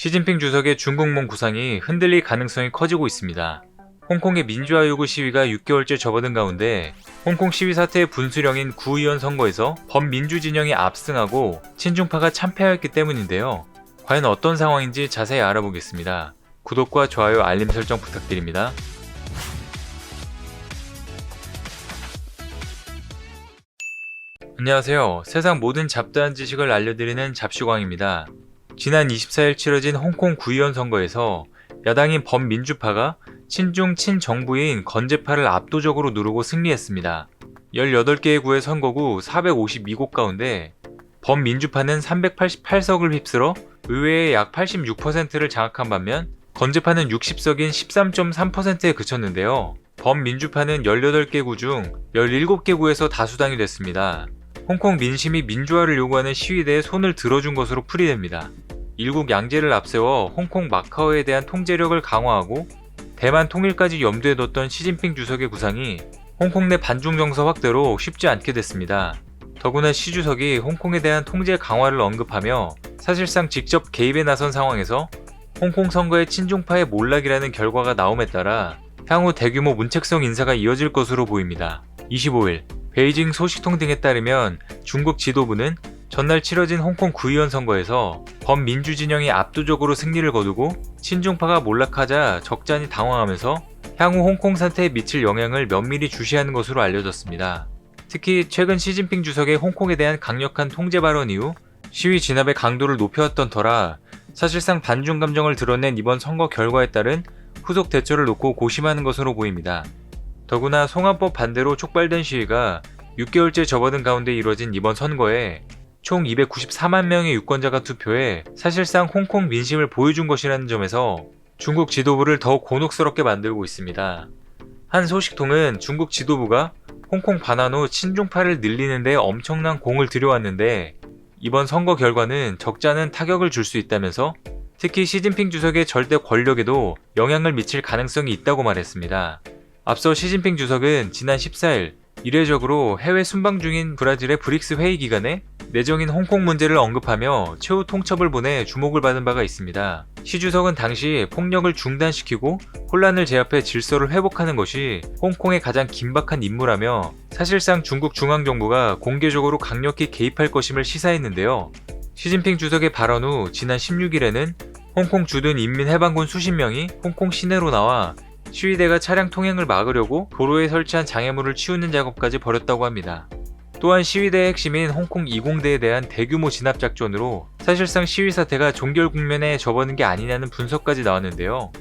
시진핑 주석의 중국몽 구상이 흔들릴 가능성이 커지고 있습니다. 홍콩의 민주화 요구 시위가 6개월째 접어든 가운데 홍콩 시위 사태의 분수령인 구의원 선거에서 범민주 진영이 압승하고 친중파가 참패하였기 때문인데요. 과연 어떤 상황인지 자세히 알아보겠습니다. 구독과 좋아요, 알림 설정 부탁드립니다. 안녕하세요. 세상 모든 잡다한 지식을 알려드리는 잡시광입니다. 지난 24일 치러진 홍콩 구의원 선거에서 야당인 범민주파가 친중 친정부인 건재파를 압도적으로 누르고 승리했습니다. 18개의 구의 선거구 452곳 가운데 범민주파는 388석을 휩쓸어 의회의 약 86%를 장악한 반면 건재파는 60석인 13.3%에 그쳤는데요. 범민주파는 18개 구 중 17개 구에서 다수당이 됐습니다. 홍콩 민심이 민주화를 요구하는 시위대에 손을 들어준 것으로 풀이됩니다. 일국 양제를 앞세워 홍콩 마카오에 대한 통제력을 강화하고 대만 통일까지 염두에 뒀던 시진핑 주석의 구상이 홍콩 내 반중 정서 확대로 쉽지 않게 됐습니다. 더구나 시 주석이 홍콩에 대한 통제 강화를 언급하며 사실상 직접 개입에 나선 상황에서 홍콩 선거의 친중파의 몰락이라는 결과가 나옴에 따라 향후 대규모 문책성 인사가 이어질 것으로 보입니다. 25일 베이징 소식통 등에 따르면 중국 지도부는 전날 치러진 홍콩 구의원 선거에서 범민주 진영이 압도적으로 승리를 거두고 친중파가 몰락하자 적잖이 당황하면서 향후 홍콩 사태에 미칠 영향을 면밀히 주시하는 것으로 알려졌습니다. 특히 최근 시진핑 주석의 홍콩에 대한 강력한 통제 발언 이후 시위 진압의 강도를 높여왔던 터라 사실상 반중 감정을 드러낸 이번 선거 결과에 따른 후속 대처를 놓고 고심하는 것으로 보입니다. 더구나 송환법 반대로 촉발된 시위가 6개월째 접어든 가운데 이뤄진 이번 선거에 총 294만 명의 유권자가 투표해 사실상 홍콩 민심을 보여준 것이라는 점에서 중국 지도부를 더욱 곤혹스럽게 만들고 있습니다. 한 소식통은 중국 지도부가 홍콩 반환 후 친중파를 늘리는 데 엄청난 공을 들여왔는데 이번 선거 결과는 적지 않은 타격을 줄 수 있다면서 특히 시진핑 주석의 절대 권력에도 영향을 미칠 가능성이 있다고 말했습니다. 앞서 시진핑 주석은 지난 14일 이례적으로 해외 순방 중인 브라질의 브릭스 회의 기간에 내정인 홍콩 문제를 언급하며 최후 통첩을 보내 주목을 받은 바가 있습니다. 시 주석은 당시 폭력을 중단시키고 혼란을 제압해 질서를 회복하는 것이 홍콩의 가장 긴박한 임무라며 사실상 중국 중앙정부가 공개적으로 강력히 개입할 것임을 시사했는데요. 시진핑 주석의 발언 후 지난 16일에는 홍콩 주둔 인민해방군 수십 명이 홍콩 시내로 나와 시위대가 차량 통행을 막으려고 도로에 설치한 장애물을 치우는 작업까지 벌였다고 합니다. 또한 시위대의 핵심인 홍콩 20대에 대한 대규모 진압 작전으로 사실상 시위 사태가 종결 국면에 접어든 게 아니냐는 분석까지 나왔는데요.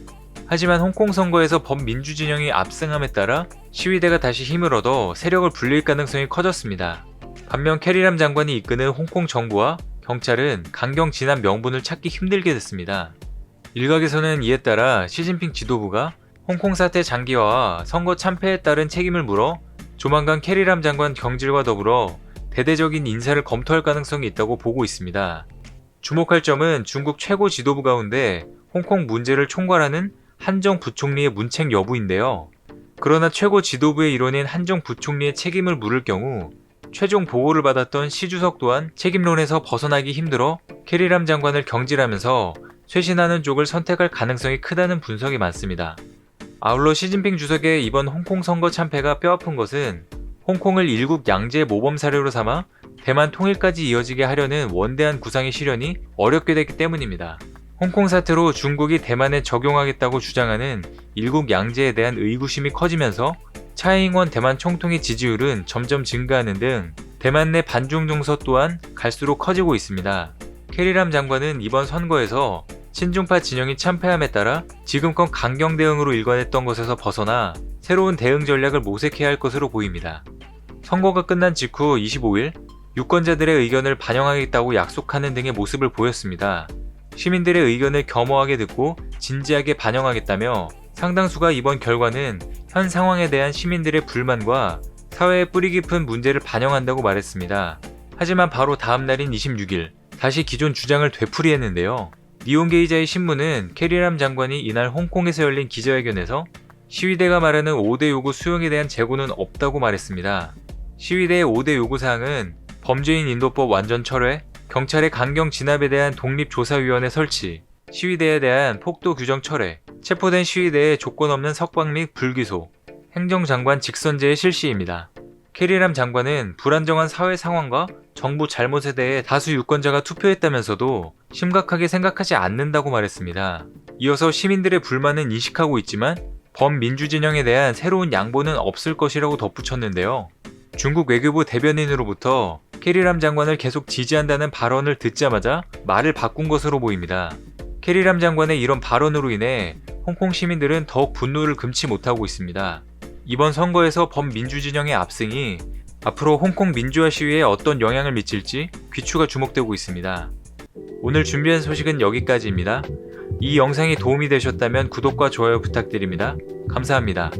하지만 홍콩 선거에서 범민주 진영이 압승함에 따라 시위대가 다시 힘을 얻어 세력을 불릴 가능성이 커졌습니다. 반면 캐리람 장관이 이끄는 홍콩 정부와 경찰은 강경 진압 명분을 찾기 힘들게 됐습니다. 일각에서는 이에 따라 시진핑 지도부가 홍콩 사태 장기화와 선거 참패에 따른 책임을 물어 조만간 캐리람 장관 경질과 더불어 대대적인 인사를 검토할 가능성이 있다고 보고 있습니다. 주목할 점은 중국 최고 지도부 가운데 홍콩 문제를 총괄하는 한정 부총리의 문책 여부인데요. 그러나 최고 지도부의 일원인 한정 부총리의 책임을 물을 경우 최종 보고를 받았던 시 주석 또한 책임론에서 벗어나기 힘들어 캐리람 장관을 경질하면서 쇄신하는 쪽을 선택할 가능성이 크다는 분석이 많습니다. 아울러 시진핑 주석의 이번 홍콩 선거 참패가 뼈아픈 것은 홍콩을 일국 양제 모범 사례로 삼아 대만 통일까지 이어지게 하려는 원대한 구상의 실현이 어렵게 됐기 때문입니다. 홍콩 사태로 중국이 대만에 적용하겠다고 주장하는 일국 양제에 대한 의구심이 커지면서 차이잉원 대만 총통의 지지율은 점점 증가하는 등 대만 내 반중 정서 또한 갈수록 커지고 있습니다. 캐리람 장관은 이번 선거에서 친중파 진영이 참패함에 따라 지금껏 강경 대응으로 일관했던 것에서 벗어나 새로운 대응 전략을 모색해야 할 것으로 보입니다. 선거가 끝난 직후 25일 유권자들의 의견을 반영하겠다고 약속하는 등의 모습을 보였습니다. 시민들의 의견을 겸허하게 듣고 진지하게 반영하겠다며 상당수가 이번 결과는 현 상황에 대한 시민들의 불만과 사회의 뿌리 깊은 문제를 반영한다고 말했습니다. 하지만 바로 다음 날인 26일 다시 기존 주장을 되풀이했는데요. 니온게이자의 신문은 캐리람 장관이 이날 홍콩에서 열린 기자회견에서 시위대가 말하는 5대 요구 수용에 대한 재고는 없다고 말했습니다. 시위대의 5대 요구사항은 범죄인 인도법 완전 철회, 경찰의 강경 진압에 대한 독립조사위원회 설치, 시위대에 대한 폭도 규정 철회, 체포된 시위대의 조건 없는 석방 및 불기소, 행정장관 직선제의 실시입니다. 캐리람 장관은 불안정한 사회 상황과 정부 잘못에 대해 다수 유권자가 투표했다면서도 심각하게 생각하지 않는다고 말했습니다. 이어서 시민들의 불만은 인식하고 있지만 범민주진영에 대한 새로운 양보는 없을 것이라고 덧붙였는데요. 중국 외교부 대변인으로부터 캐리람 장관을 계속 지지한다는 발언을 듣자마자 말을 바꾼 것으로 보입니다. 캐리람 장관의 이런 발언으로 인해 홍콩 시민들은 더욱 분노를 금치 못하고 있습니다. 이번 선거에서 범민주진영의 압승이 앞으로 홍콩 민주화 시위에 어떤 영향을 미칠지 귀추가 주목되고 있습니다. 오늘 준비한 소식은 여기까지입니다. 이 영상이 도움이 되셨다면 구독과 좋아요 부탁드립니다. 감사합니다.